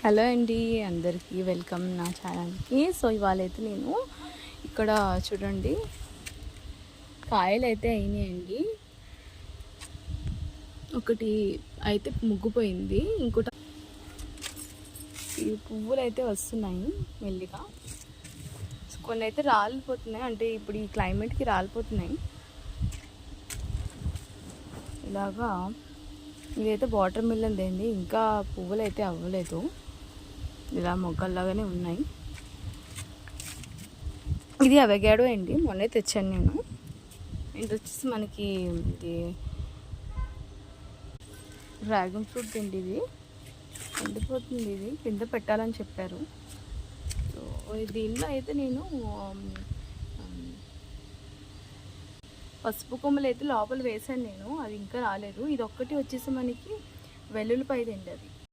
Hello అండి, అందరికీ welcome నా ఛానల్కి. సో ఇవాళ అయితే నేను ఇక్కడ చూడండి కాయలు అయితే అయినాయండి. ఒకటి అయితే ముగ్గుపోయింది, ఇంకోటి ఈ పువ్వులు అయితే వస్తున్నాయి మెల్లిగా. కొన్ని అయితే రాలిపోతున్నాయి, అంటే ఇప్పుడు ఈ క్లైమేట్కి రాలిపోతున్నాయి ఇలాగా. ఇదైతే వాటర్ మిలన్ దేండి, ఇంకా పువ్వులు అయితే అవ్వలేదు, ఇలా మొగ్గల్లాగానే ఉన్నాయి. ఇది అవగాడో అండి, మొన్నే తెచ్చాను నేను. ఇది వచ్చేసి మనకి ఇది డ్రాగన్ ఫ్రూట్ అండి. ఇది ఎండిపోతుంది, ఇది కింద పెట్టాలని చెప్పారు. సో దీనిలో అయితే నేను పసుపు కొమ్మలు అయితే లోపల వేసాను నేను, అది ఇంకా రాలేదు. ఇది ఒక్కటి వచ్చేసి మనకి వెల్లుల్లిపాయదండి, అది